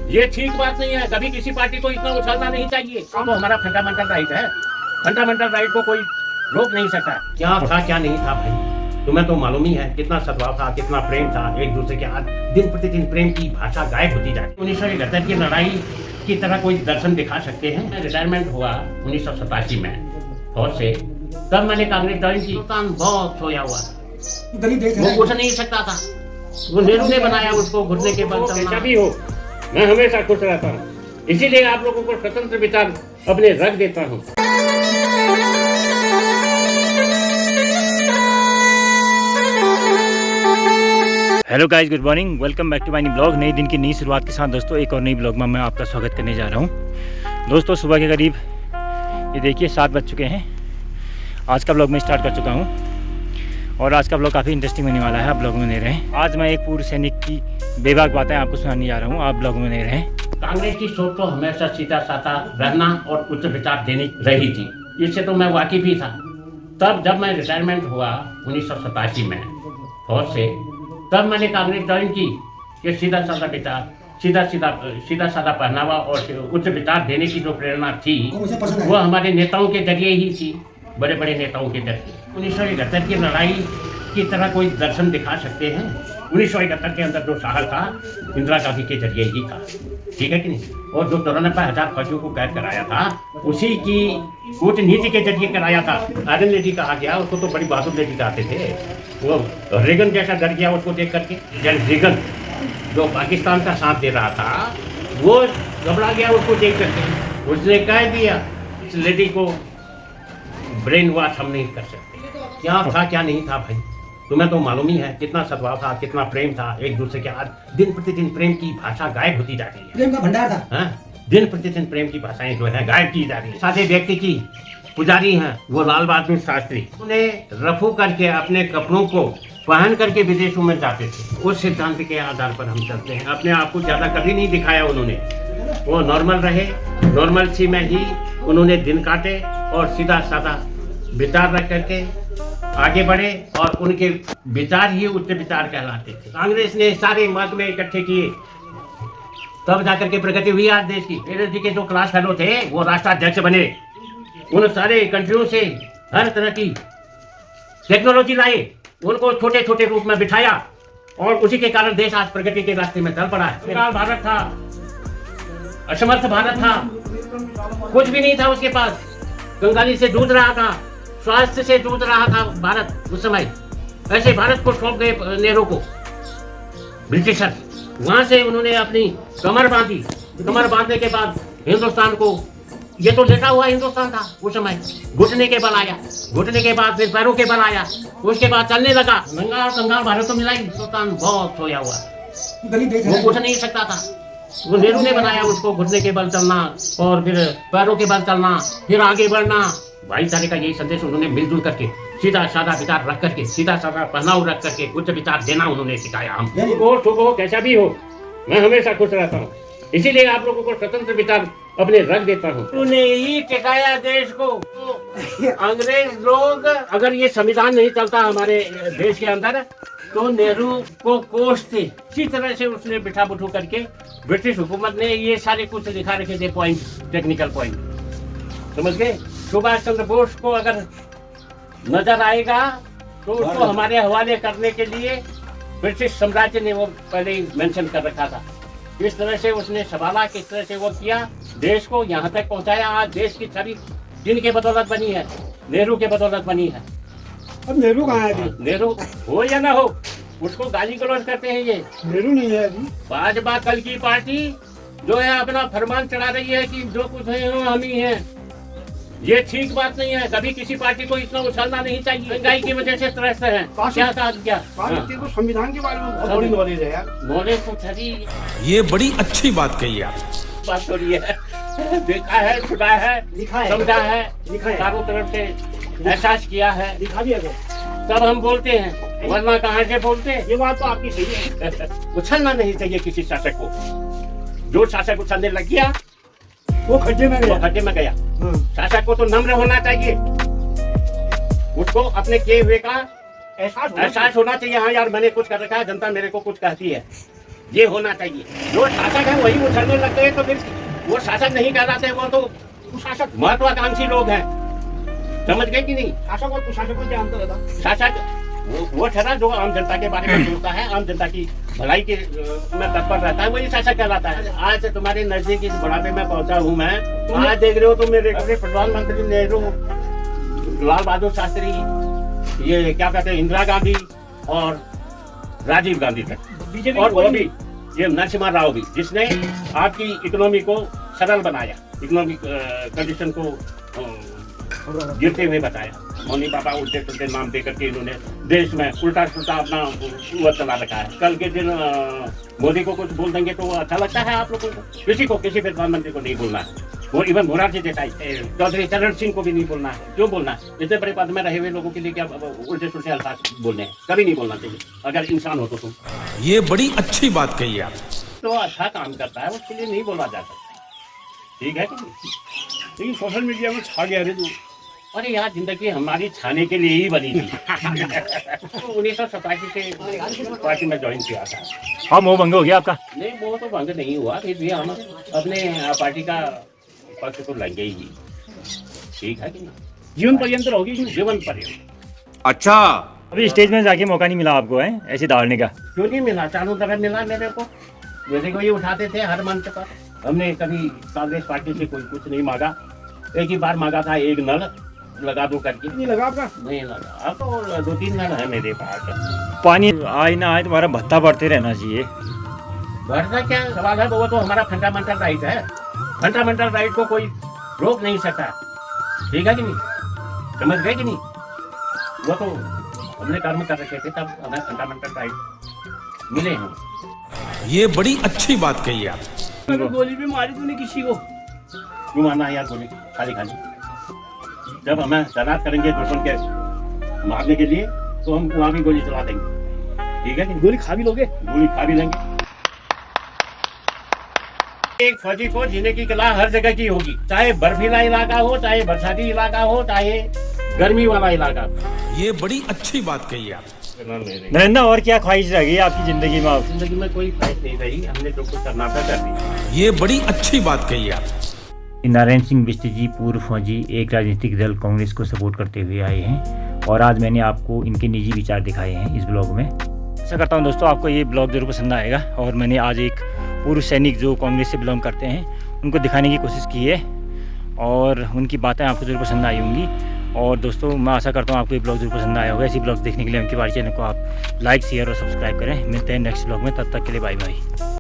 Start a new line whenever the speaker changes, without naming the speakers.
ये ठीक बात नहीं है। कभी किसी पार्टी को इतना उछालना नहीं चाहिए। वो हमारा फंडामेंटल राइट है। फंडामेंटल राइट को कोई रोक नहीं सकता। क्या था क्या नहीं था भाई, तुम्हें तो मालूम ही है कितना सद्भाव था, कितना प्रेम था एक दूसरे के हाथ। दिन प्रतिदिन प्रेम की भाषा गायब होती जाती। 1971 की लड़ाई की तरह कोई दर्शन दिखा सकते हैं। रिटायरमेंट हुआ 1987 में फौज से, तब मैंने कांग्रेस ज्वाइन की। बहुत सोया हुआ, वो उठ नहीं सकता था। वो नेहरू ने बनाया उसको घुटने के बल चलना। भी हो, मैं हमेशा खुश रहता हूँ, इसीलिए आप लोगों को स्वतंत्र विचार अपने रख देता हूँ।
Hello guys, good morning, welcome back to my new blog. नई दिन की नई शुरुआत के साथ दोस्तों एक और नई ब्लॉग में मैं आपका स्वागत करने जा रहा हूं। दोस्तों सुबह के करीब ये देखिए 7 बज चुके हैं। आज का ब्लॉग मैं स्टार्ट कर चुका हूं और आज का ब्लॉग काफ़ी इंटरेस्टिंग होने वाला है। आप ब्लॉग में नहीं रहें। आज मैं एक पूर्व सैनिक की बेबाक बातें आपको सुनाने जा रहा हूँ। आप ब्लॉग में नहीं रहें।
कांग्रेस की सोच तो हमेशा सीधा साधा रहना और उच्च विचार देनी रही थी। इससे तो मैं वाकिफ ही था। तब जब मैं रिटायरमेंट हुआ 1987 में फौज से, तब मैंने कांग्रेस ज्वाइन की कि सीधा साधा विचार, सीधा साधा पहनावा और उच्च विचार देने की जो प्रेरणा थी वो हमारे नेताओं के जरिए ही थी, बड़े बड़े नेताओं के जरिए। 1971 की लड़ाई की तरह कोई दर्शन दिखा सकते हैं। 1971 के अंदर जो साहस था इंदिरा गांधी के जरिए ही था, ठीक है कि नहीं। और जो 94,000 फौजियों को कैद कराया था उसी की कूटनीति के जरिए कराया था। आयरन लेडी कहा गया, उसको तो बड़ी बहादुर लेडी कहते थे। वो रेगन जैसा डर गया उसको देख करके। जब रेगन जो पाकिस्तान का साथ दे रहा था वो घबरा गया उसको देख करके। उसने कह दिया इस लेडी को ब्रेन वॉश हम नहीं कर सकते। क्या था क्या नहीं था भाई, तुम्हें तो मालूम ही है कितना सद्भाव था, कितना प्रेम था एक दूसरे के हाथ। दिन प्रतिदिन प्रेम की भाषा गायब होती जा रही है।
प्रेम का भंडार था।
दिन प्रतिदिन प्रेम की भाषाएं जो है गायब की जा रही है। सादे व्यक्ति की पुजारी हैं वो लाल बहादुर शास्त्री। उन्हें रफू करके अपने कपड़ों को पहन करके विदेशों में जाते थे। उस सिद्धांत के आधार पर हम चलते हैं। अपने आप को ज्यादा कभी नहीं दिखाया उन्होंने। वो नॉर्मल रहे, नॉर्मल सी में ही उन्होंने दिन काटे और सीधा साधा विचार रख करके आगे बढ़े और उनके विचार ही उच्च विचार कहलाते थे। कांग्रेस ने सारे मत में इकट्ठे किए, तब जाकर के प्रगति हुई आज देश की। नेहरू जी के जो क्लास फेलो थे वो राष्ट्राध्यक्ष बने। उन सारे कंट्रियों से हर तरह की टेक्नोलॉजी लाए, उनको छोटे छोटे रूप में बिठाया और उसी के कारण देश आज प्रगति के रास्ते में चल पड़ा है। कंगाल भारत था, असमर्थ भारत था, कुछ भी नहीं था उसके पास। कंगाली से जूझ रहा था, स्वास्थ्य से जूझ रहा था भारत उस समय। ऐसे भारत को सौंप गए नेहरू को ब्रिटिशर। वहां से उन्होंने अपनी कमर बांधी। कमर बांधने के बाद हिंदुस्तान को, ये तो लेटा हुआ हिंदुस्तान था उस समय, घुटने के बल आया, घुटने के बाद फिर पैरों के बल आया, उसके बाद चलने लगा। कंगाल भारत तो मिला ही। हिंदुस्तान बहुत सोया हुआ, वो उठ नहीं सकता था। वो नेहरू ने बनाया उसको घुटने के बल चलना और फिर पैरों के बल चलना, फिर आगे बढ़ना। भाईचारे का यही संदेश उन्होंने मिलजुल करके सीधा साधा विचार रख करके, सीधा साधा पहनाव रख करके उच्च विचार देना उन्होंने सिखाया। हम सुख हो कैसा भी हो, मैं हमेशा खुश रहता हूँ, इसीलिए आप लोगों को स्वतंत्र विचार अपने रख देता हूँ। उन्होंने ही टिकाया देश को। अंग्रेज लोग, अगर ये संविधान नहीं चलता हमारे देश के अंदर तो नेहरू को कोसते। इसी तरह से उसने बिठा बुठू करके ब्रिटिश हुकूमत ने ये सारे कुछ लिखा रखे थे पॉइंट, टेक्निकल पॉइंट, समझ गए। सुभाष चंद्र बोस को अगर नजर आएगा तो उसको हमारे हवाले करने के लिए ब्रिटिश साम्राज्य ने वो पहले ही मेंशन कर रखा था। इस तरह से उसने संभाला, किस तरह से वो किया, देश को यहाँ तक पहुँचाया। आज देश की छवि जिनके बदौलत बनी है, नेहरू के बदौलत बनी है।
अब नेहरू कहाँ है?
नेहरू हो या ना हो, उसको गाली गलौज करते हैं। ये
नेहरू नहीं है अभी।
भाजपा कल की पार्टी जो है अपना फरमान चढ़ा रही है कि जो कुछ है वो हम ही हैं। ये ठीक बात नहीं है। कभी किसी पार्टी को इतना उछालना नहीं चाहिए। महंगाई की वजह से त्रस्त है। क्या था क्या?
तो संविधान के बारे में बहुत बड़ी नॉलेज है यार।
नॉलेज तो छड़ी,
ये बड़ी अच्छी बात कही आप।
बात हो रही है, देखा है, सुना है,
लिखा है,
समझा है,
लिखा है,
चारों तरफ से एहसास किया है,
लिखा भी है।
तब हम बोलते हैं, वरना कहाँ से बोलते हैं।
ये बात तो आपकी सही है।
उछलना नहीं चाहिए किसी शासक को। जो शासक उछलने लग गया
वो खड्डे में गया।
खड्डे में गया। शासक को तो नम्र होना चाहिए, उसको अपने किए हुए का एहसास होना चाहिए। हाँ यार, मैंने कुछ कर रखा है, जनता मेरे को कुछ कहती है। ये होना चाहिए। जो शासक है वही उछलने लगते हैं तो फिर वो शासक नहीं कहलाते, वो तो
कुशासक
महत्वाकांक्षी लोग हैं। समझ गए कि नहीं?
शासक और कुशासक में क्या अंतर है था?
शासक वो ठहरा जो आम जनता के बारे में सोचता है, आम जनता की भलाई के में तत्पर रहता है, वही शासक कहलाता है। आज तुम्हारे नजदीक इस बुढ़ापे में पहुंचा हूँ मैं। आज देख रहे हो तो मेरे प्रधानमंत्री नेहरू, लाल बहादुर शास्त्री, ये क्या कहते हैं इंदिरा गांधी और राजीव गांधी तक, और वो भी ये नरसिम्हा राव भी, जिसने आपकी इकोनॉमी को सरल बनाया, इकोनॉमिक कंडीशन को गिरते हुए बताया। मौनी पापा उल्टे सुलटे नाम दे करके इन्होंने देश में उल्टा सुल्टा अपना वो चला रखा है। कल के दिन मोदी को कुछ बोल देंगे तो अच्छा लगता है आप लोगों को? किसी प्रधानमंत्री को नहीं बोलना है, और इवन मोरारजी देसाई, चौधरी चरण सिंह को भी नहीं बोलना है। क्यों बोलना है? इतने बड़े पद में रहे हुए लोगों के लिए क्या उल्टे सुल्टे अल्फाज बोलने हैं? कभी नहीं बोलना चाहिए अगर इंसान हो तो तुम।
ये बड़ी अच्छी बात कही आप।
तो अच्छा काम करता है उसके लिए नहीं बोला जा सकता, ठीक है?
लेकिन सोशल मीडिया में छा गया रे तू।
अरे यार, जिंदगी हमारी छाने के लिए ही बनी थी। 1987 से पार्टी में ज्वाइन किया था।
हाँ, मोह भंग हो गया आपका?
नहीं, वो तो भंग नहीं हुआ, फिर भी हम अपने पार्टी का पक्ष तो लेंगे ही, ठीक है कि नहीं?
जीवन पर्यंत रहोगी।
जीवन पर्यंत।
अच्छा,
अभी स्टेज में जाके मौका नहीं मिला आपको है ऐसे दौड़ने का?
क्यों नहीं मिला? चारों तरफ मिला मेरे को। मेरे को ये उठाते थे हर मंच पर। हमने कभी कांग्रेस पार्टी से कोई कुछ नहीं मांगा। एक ही बार मांगा था, एक नल लगा दो करके,
नहीं लगा आपका?
नहीं लगा। अब तो 2-3 नल है मेरे पास।
पानी आए ना आए तुम्हारा भत्ता बढ़ते रहना चाहिए।
बढ़ता क्या सवाल है? वो तो हमारा फंडामेंटल राइट है। फंडामेंटल राइट को कोई रोक नहीं सकता, ठीक है कि नहीं? समझ गए कि नहीं? वो तो हमने कर्म कर रखे थे, तब हमें फंडामेंटल राइट मिले हैं।
ये बड़ी अच्छी बात कही आप।
गोली भी मारी तूने किसी को?
क्यों मारना है यार गोली खाली खाली? जब हमें तैनात करेंगे दुश्मन के मारने के लिए तो हम वहाँ भी गोली चला देंगे, ठीक है?
गोली खा भी लोगे?
गोली खा भी लेंगे। एक फौजी को जीने की कला हर जगह की होगी, चाहे बर्फीला इलाका हो, चाहे बरसाती इलाका हो, चाहे गर्मी वाला इलाका हो।
ये बड़ी अच्छी बात कही आप।
नरेंद्र, और क्या ख्वाहिश रह गई आपकी जिंदगी में?
जिंदगी में कोई ख्वाहिश नहीं रही, हमने जो कुछ करना था कर दिया।
ये बड़ी अच्छी बात कही आप।
नारायण सिंह बिष्ट जी पूर्व फौजी एक राजनीतिक दल कांग्रेस को सपोर्ट करते हुए आए हैं, और आज मैंने आपको इनके निजी विचार दिखाए हैं इस ब्लॉग में। आशा करता हूं दोस्तों आपको ये ब्लॉग जरूर पसंद आएगा, और मैंने आज एक पूर्व सैनिक जो कांग्रेस से बिलोंग करते हैं उनको दिखाने की कोशिश की है, और उनकी बातें आपको जरूर पसंद आई होंगी। और दोस्तों मैं आशा करता हूँ आपको ये ब्लॉग जरूर पसंद आया होगा। ऐसी ब्लॉग देखने के लिए उनके बारे चैनल को आप लाइक, शेयर और सब्सक्राइब करें। मिलते हैं नेक्स्ट ब्लॉग में, तब तक के लिए बाय बाय।